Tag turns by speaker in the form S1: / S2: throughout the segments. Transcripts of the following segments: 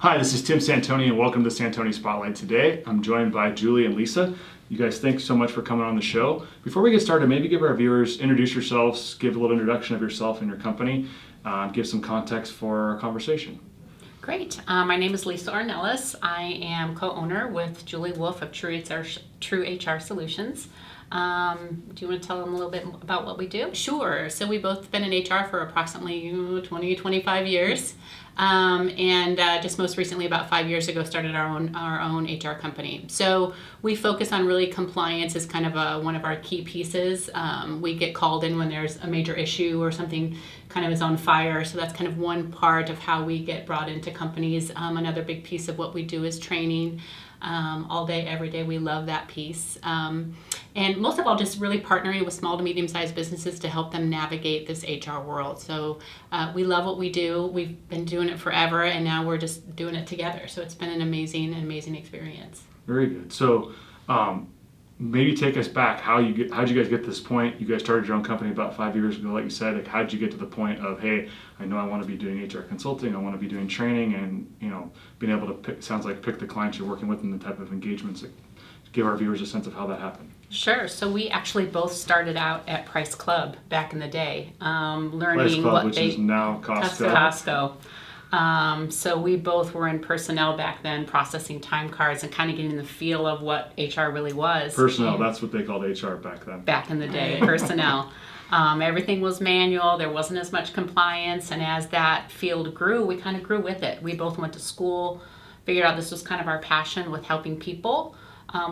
S1: Hi, this is Tim Santoni, and welcome to Santoni Spotlight. Today, I'm joined by Julie and Lisa. You guys, thanks so much for coming on the show. Before we get started, maybe give our viewers, introduce yourselves, give a little introduction of yourself and your company, give some context for our conversation.
S2: Great. My name is Lisa Ornelas. I am co-owner with Julie Wolfe of Tru HR Solutions. Do you want to tell them a little bit about what we do? Sure. So we've both been in HR for approximately 20, 25 years. And just most recently, about 5 years ago, started our own HR company. So we focus on really compliance as kind of one of our key pieces. We get called in when there's a major issue or something kind of is on fire. So that's kind of one part of how we get brought into companies. Another big piece of what we do is training. All day, every day. We love that piece. And most of all, just really partnering with small to medium-sized businesses to help them navigate this HR world. So we love what we do. We've been doing it forever, and now we're just doing it together. So it's been an amazing experience.
S1: Very good. So maybe take us back. How'd you guys get to this point? You guys started your own company about 5 years ago, like you said. Like, how'd you get to the point of, hey, I know I want to be doing HR consulting, I want to be doing training, and being able to pick the clients you're working with and the type of engagements. Give our viewers a sense of how that happened.
S2: Sure. So we actually both started out at Price Club back in the day, learning
S1: Price Club,
S2: what
S1: which is now
S2: Costco. So we both were in personnel back then, processing time cards and kind of getting the feel of what HR really was.
S1: Personnel, that's what they called HR back then.
S2: Back in the day, personnel. Everything was manual. There wasn't as much compliance. And as that field grew, we kind of grew with it. We both went to school, figured out this was kind of our passion with helping people.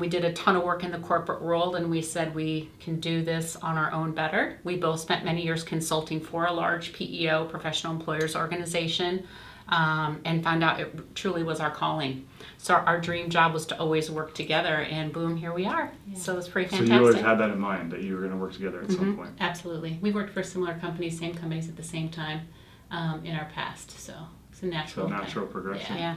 S2: We did a ton of work in the corporate world, and we said we can do this on our own better. We both spent many years consulting for a large PEO, professional employers organization, and found out it truly was our calling. So our dream job was to always work together, and boom, here we are. Yeah. So it's pretty fantastic.
S1: So you always had that in mind, that you were going to work together at some point.
S2: Absolutely. We worked for similar companies, same companies at the same time in our past. So it's a natural
S1: progression.
S2: Yeah.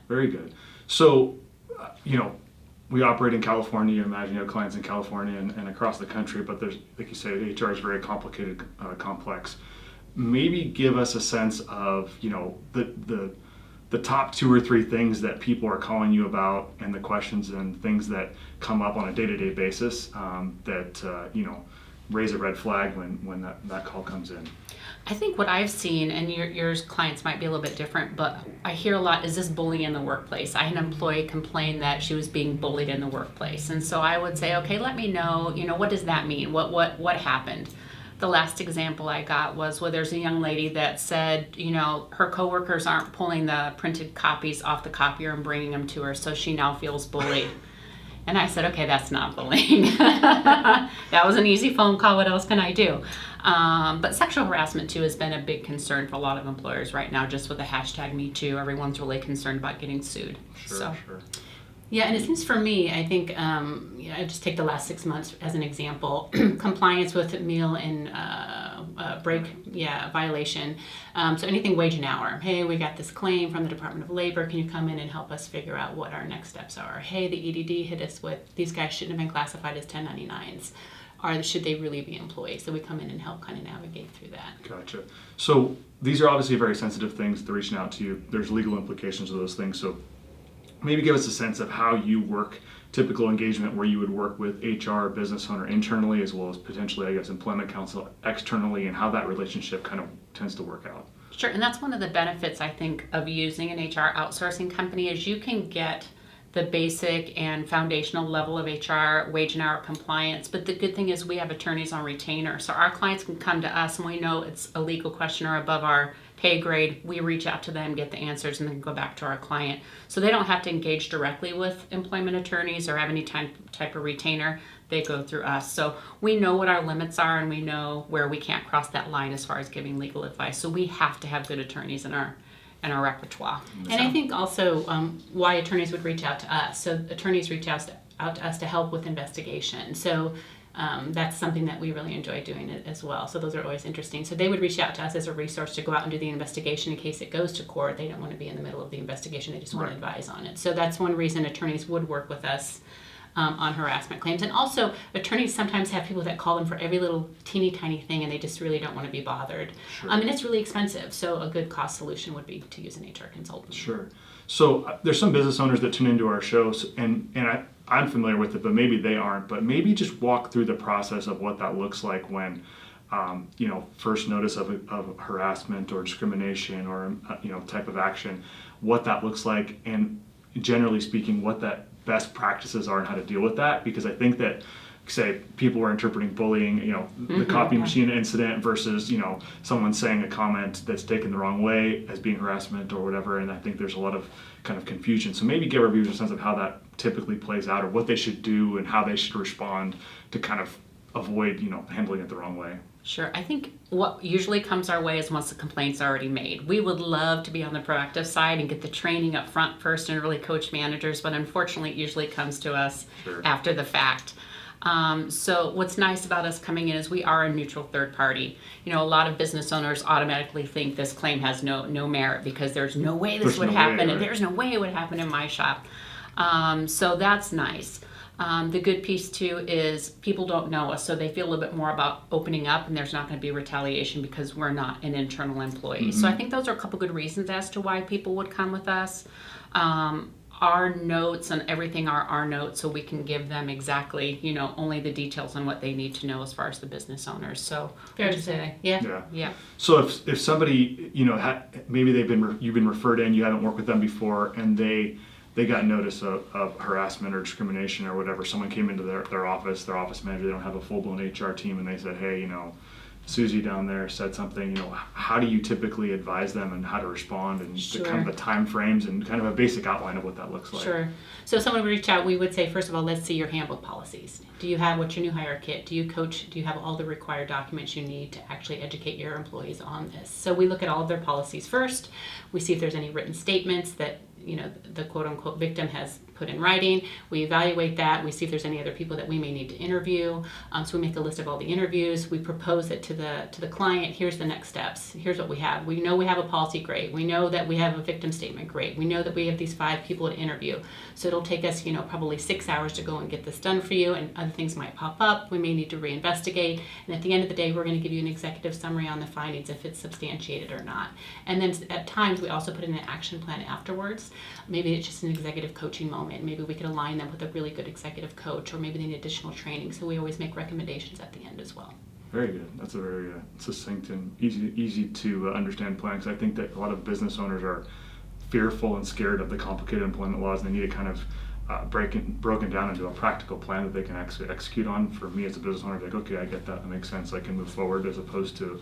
S1: Very good. So, we operate in California. You imagine you have clients in California and across the country, but there's, like you say, HR is very complicated, complex. Maybe give us a sense of, the top 2 or 3 things that people are calling you about, and the questions and things that come up on a day-to-day basis that raise a red flag when that call comes in.
S2: I think what I've seen, and your clients might be a little bit different, but I hear a lot, is this bullying in the workplace? I had an employee complain that she was being bullied in the workplace. And so I would say, okay, let me know, what does that mean? What happened? The last example I got was where there's a young lady that said, her coworkers aren't pulling the printed copies off the copier and bringing them to her, so she now feels bullied. And I said, okay, that's not bullying. That was an easy phone call. What else can I do? But sexual harassment, too, has been a big concern for a lot of employers right now, just with the hashtag #MeToo. Everyone's really concerned about getting sued.
S1: Sure.
S2: Yeah, and it seems for me, I think, I just take the last 6 months as an example, compliance with meal and break violation. So anything wage and hour. Hey, we got this claim from the Department of Labor. Can you come in and help us figure out what our next steps are? Hey, the EDD hit us with, these guys shouldn't have been classified as 1099s. Or should they really be employees? So we come in and help kind of navigate through that.
S1: Gotcha. So these are obviously very sensitive things. They're reaching out to you. There's legal implications of those things. So maybe give us a sense of how you work, typical engagement where you would work with HR, business owner internally, as well as potentially, I guess, employment counsel externally, and how that relationship kind of tends to work out.
S2: Sure, and that's one of the benefits, I think, of using an HR outsourcing company is you can get the basic and foundational level of HR, wage and hour compliance. But the good thing is we have attorneys on retainer. So our clients can come to us and we know it's a legal question or above our pay grade. We reach out to them, get the answers, and then go back to our client. So they don't have to engage directly with employment attorneys or have any type of retainer. They go through us. So we know what our limits are and we know where we can't cross that line as far as giving legal advice. So we have to have good attorneys in our repertoire. And I think also why attorneys would reach out to us. So attorneys reach out to us to help with investigation. So that's something that we really enjoy doing as well. So those are always interesting. So they would reach out to us as a resource to go out and do the investigation in case it goes to court. They don't want to be in the middle of the investigation. They just want to advise on it. So that's one reason attorneys would work with us. on harassment claims. And also, attorneys sometimes have people that call them for every little teeny tiny thing, and they just really don't want to be bothered.
S1: Sure.
S2: And it's really expensive, so a good cost solution would be to use an HR consultant.
S1: Sure. So there's some business owners that tune into our shows, and I'm familiar with it, but maybe they aren't. But maybe just walk through the process of what that looks like when, first notice of harassment or discrimination or type of action, what that looks like, and generally speaking, what that best practices are and how to deal with that. Because I think that, say, people were interpreting bullying, the copy machine incident versus, someone saying a comment that's taken the wrong way as being harassment or whatever. And I think there's a lot of kind of confusion. So maybe give our viewers a sense of how that typically plays out, or what they should do and how they should respond to kind of avoid, handling it the wrong way.
S2: Sure. I think what usually comes our way is once the complaint's already made. We would love to be on the proactive side and get the training up front first and really coach managers, but unfortunately it usually comes to us after the fact. So what's nice about us coming in is we are a neutral third party. A lot of business owners automatically think this claim has no merit because there's no way this would happen, and there's no way it would happen in my shop. So that's nice. The good piece too is people don't know us, so they feel a little bit more about opening up, and there's not going to be retaliation because we're not an internal employee. So I think those are a couple good reasons as to why people would come with us. Our notes and everything are our notes, so we can give them exactly, only the details on what they need to know as far as the business owners. So fair to say, yeah.
S1: So if somebody, maybe you've been referred in, you haven't worked with them before, and they got notice of harassment or discrimination or whatever. Someone came into their office manager, they don't have a full-blown HR team, and they said, hey, Susie down there said something, how do you typically advise them and how to respond, and the kind of the time frames and kind of a basic outline of what that looks like?
S2: Sure. So if someone would reach out, we would say, first of all, let's see your handbook policies. Do you have what's your new hire kit? Do you coach? Do you have all the required documents you need to actually educate your employees on this? So we look at all of their policies first. We see if there's any written statements that the quote-unquote victim has put in writing. We evaluate that. We see if there's any other people that we may need to interview. So we make a list of all the interviews. We propose it to the client. Here's the next steps. Here's what we have. We know we have a policy. Great. We know that we have a victim statement. Great. We know that we have these 5 people to interview. So it'll take us, probably 6 hours to go and get this done for you, and other things might pop up. We may need to reinvestigate. And at the end of the day, we're going to give you an executive summary on the findings, if it's substantiated or not. And then at times, we also put in an action plan afterwards. Maybe it's just an executive coaching moment. Maybe we could align them with a really good executive coach, or maybe they need additional training. So we always make recommendations at the end as well.
S1: Very good. That's a very succinct and easy to understand plan, because I think that a lot of business owners are fearful and scared of the complicated employment laws, and they need it kind of broken down into a practical plan that they can actually execute on. For me as a business owner, like, okay, I get that makes sense. I can move forward, as opposed to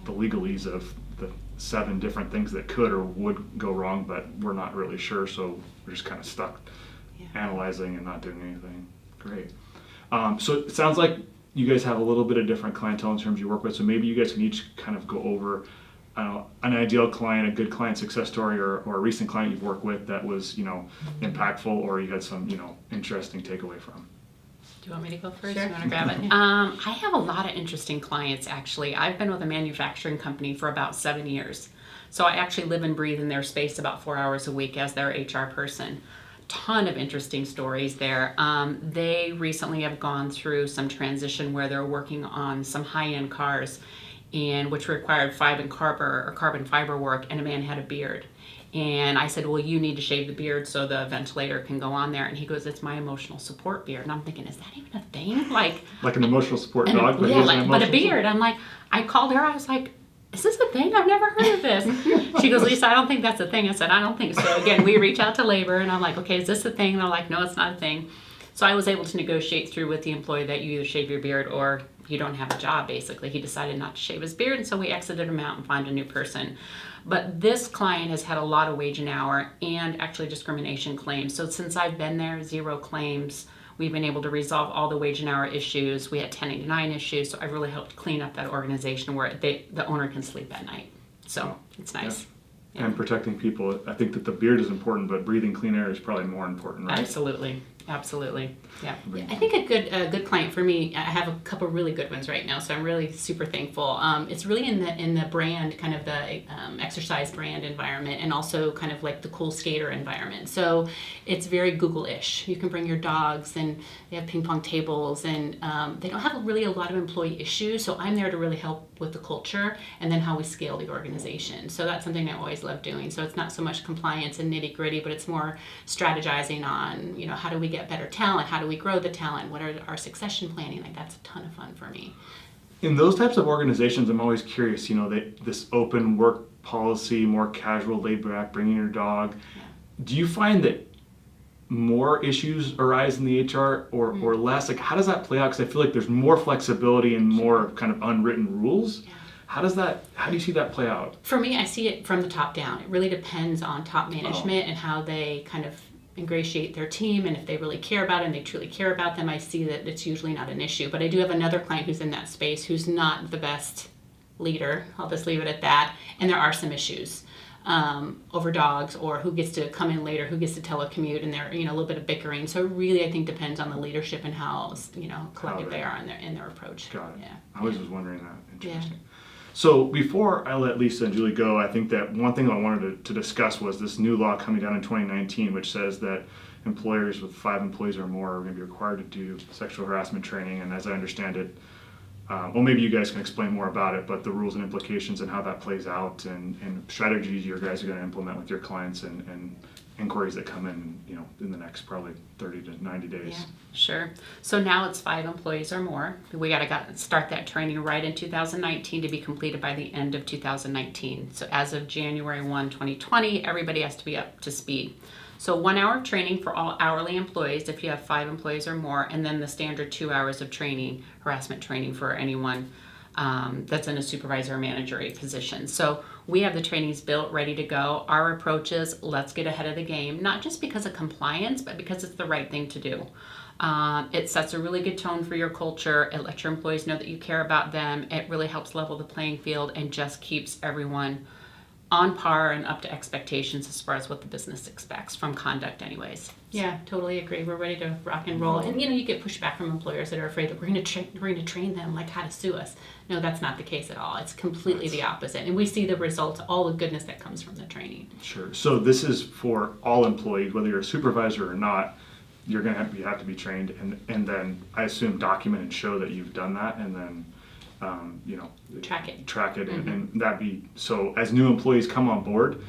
S1: the legalese of the 7 different things that could or would go wrong, but we're not really sure, so we're just kind of stuck analyzing and not doing anything. Great. So it sounds like you guys have a little bit of different clientele in terms you work with, so maybe you guys can each kind of go over an ideal client, a good client success story, or a recent client you've worked with that was impactful, or you had some interesting takeaway from.
S2: Do you want me to go first?
S3: Sure.
S2: You want to grab it? I have a lot of interesting clients, actually. I've been with a manufacturing company for about 7 years. So I actually live and breathe in their space about 4 hours a week as their HR person. Ton of interesting stories there. They recently have gone through some transition where they're working on some high-end cars, and which required carbon fiber work, and a man had a beard. And I said, well, you need to shave the beard so the ventilator can go on there. And he goes, it's my emotional support beard. And I'm thinking, is that even a thing? Like
S1: an emotional support dog? But
S2: yeah, but a beard. I'm like, I called her. I was like, is this a thing? I've never heard of this. She goes, Lisa, I don't think that's a thing. I said, I don't think so. Again, we reach out to labor, and I'm like, okay, is this a thing? And they're like, no, it's not a thing. So I was able to negotiate through with the employee that you either shave your beard or you don't have a job, basically. He decided not to shave his beard, and so we exited him out and found a new person. But this client has had a lot of wage and hour and actually discrimination claims. So since I've been there, 0 claims. We've been able to resolve all the wage and hour issues. We had 1089 issues, so I really helped clean up that organization where the owner can sleep at night. So it's nice.
S1: Yeah. And protecting people. I think that the beard is important, but breathing clean air is probably more important, right?
S2: Absolutely. Absolutely. Yeah. I think a good client for me, I have a couple really good ones right now, so I'm really super thankful. It's really in the brand, kind of the exercise brand environment, and also kind of like the cool skater environment. So it's very Google-ish. You can bring your dogs, and they have ping pong tables, and they don't have really a lot of employee issues. So I'm there to really help with the culture and then how we scale the organization. So that's something I always love doing. So it's not so much compliance and nitty gritty, but it's more strategizing on, how do we get better talent? How do we grow the talent? What are our succession planning? Like, that's a ton of fun for me.
S1: In those types of organizations, I'm always curious, this open work policy, more casual, laid back, bringing your dog. Yeah. Do you find that more issues arise in the HR or less? Like, how does that play out? Because I feel like there's more flexibility and more kind of unwritten rules. Yeah. How do you see that play out?
S2: For me, I see it from the top down. It really depends on top management and how they kind of ingratiate their team, and if they really care about it and they truly care about them, I see that it's usually not an issue. But I do have another client who's in that space who's not the best leader. I'll just leave it at that. And there are some issues over dogs, or who gets to come in later, who gets to telecommute, and they're a little bit of bickering. So it really, I think, depends on the leadership and how collective they are in their approach.
S1: Got it.
S2: Yeah.
S1: I was just wondering that. Interesting.
S2: Yeah.
S1: So before I let Lisa and Julie go, I think that one thing I wanted to discuss was this new law coming down in 2019, which says that employers with 5 employees or more are going to be required to do sexual harassment training. And as I understand it, well, maybe you guys can explain more about it, but the rules and implications and how that plays out, and strategies you guys are going to implement with your clients, and inquiries that come in, in the next probably 30 to 90 days.
S2: Yeah, sure. So now it's 5 employees or more. We got to start that training right in 2019 to be completed by the end of 2019. So as of January 1, 2020, everybody has to be up to speed. So 1 hour of training for all hourly employees if you have 5 employees or more, and then the standard 2 hours of training, harassment training for anyone that's in a supervisor or manager position. So we have the trainings built, ready to go. Our approach is, let's get ahead of the game, not just because of compliance, but because it's the right thing to do. It sets a really good tone for your culture. It lets your employees know that you care about them. It really helps level the playing field and just keeps everyone on par and up to expectations as far as what the business expects from conduct anyways. Yeah, totally agree. We're ready to rock and roll. And you get pushback from employers that are afraid that we're going to train them like how to sue us. No, that's not the case at all. It's completely the opposite. And we see the results, all the goodness that comes from the training.
S1: Sure. So this is for all employees, whether you're a supervisor or not. You're going to have to be trained, and then I assume document and show that you've done that, and then
S2: track it,
S1: mm-hmm. and that be so. As new employees come on board,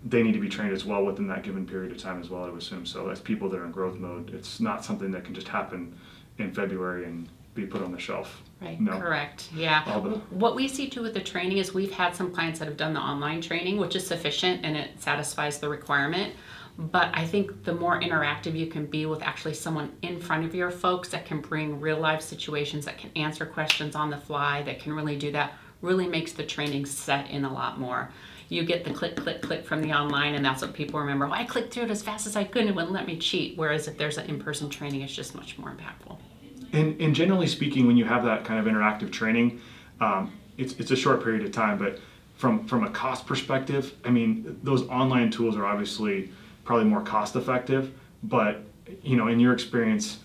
S1: they need to be trained as well within that given period of time as well, I would assume. So as people that are in growth mode, it's not something that can just happen in February and be put on the shelf.
S2: Right. No. Correct. Yeah. What we see too with the training is we've had some clients that have done the online training, which is sufficient and it satisfies the requirement. But I think the more interactive you can be with actually someone in front of your folks that can bring real life situations, that can answer questions on the fly, that can really do that, really makes the training set in a lot more. You get the click, click, click from the online, and that's what people remember. Well, I clicked through it as fast as I could and it wouldn't let me cheat. Whereas if there's an in-person training, it's just much more impactful.
S1: And generally speaking, when you have that kind of interactive training, it's a short period of time, but from a cost perspective, I mean, those online tools are obviously probably more cost effective, but in your experience,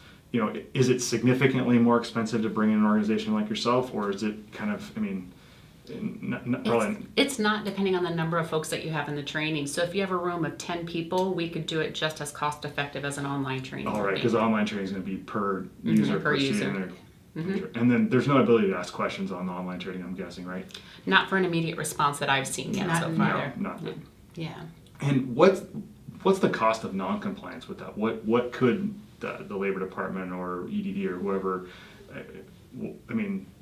S1: is it significantly more expensive to bring in an organization like yourself, or is it kind of, probably
S2: it's not, depending on the number of folks that you have in the training. So if you have a room of 10 people, we could do it just as cost effective as an online training.
S1: All right, because online training is going to be per user, per student. Mm-hmm. And then there's no ability to ask questions on the online training, I'm guessing, right?
S2: Not for an immediate response that I've seen yet so far.
S1: No, not good.
S2: Yeah.
S1: And what's the cost of non-compliance with that? What could the labor department or EDD or whoever,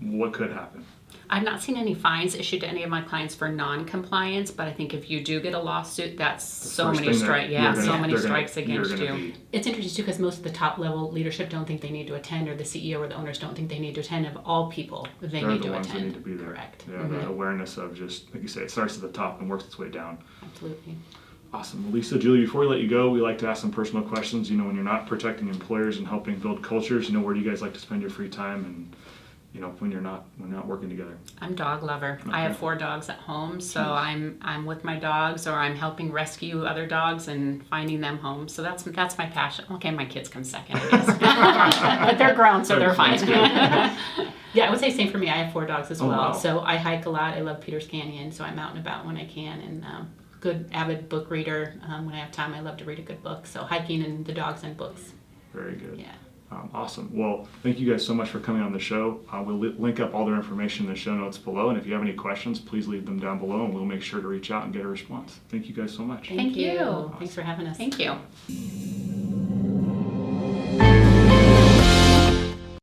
S1: what could happen?
S2: I've not seen any fines issued to any of my clients for non-compliance, but I think if you do get a lawsuit, that's so many strikes against you. It's interesting too, because most of the top level leadership don't think they need to attend, or the CEO or the owners don't think they need to attend. Of all people, they need to attend. They're the ones that need to be there. Correct.
S1: Yeah, the awareness of just, like you say, it starts at the top and works its way down.
S2: Absolutely.
S1: Awesome. Well, Lisa, Julie, before we let you go, we like to ask some personal questions. When you're not protecting employers and helping build cultures, where do you guys like to spend your free time? And when you're not working together?
S2: I'm dog lover. I have 4 dogs at home, so I'm with my dogs, or I'm helping rescue other dogs and finding them home. So that's my passion. Okay, my kids come second, I guess, but they're grown, so they're fine. Yeah, I would say same for me. I have 4 dogs as well.
S1: Wow.
S2: So I hike a lot. I love Peters Canyon, so I'm out and about when I can, and good avid book reader. When I have time, I love to read a good book. So hiking and the dogs and books.
S1: Very good.
S2: Yeah.
S1: Awesome. Well, thank you guys so much for coming on the show. We'll link up all their information in the show notes below, and if you have any questions, please leave them down below, and we'll make sure to reach out and get a response. Thank you guys so much.
S2: Thank you.
S1: Awesome.
S2: Thanks for having us. Thank you.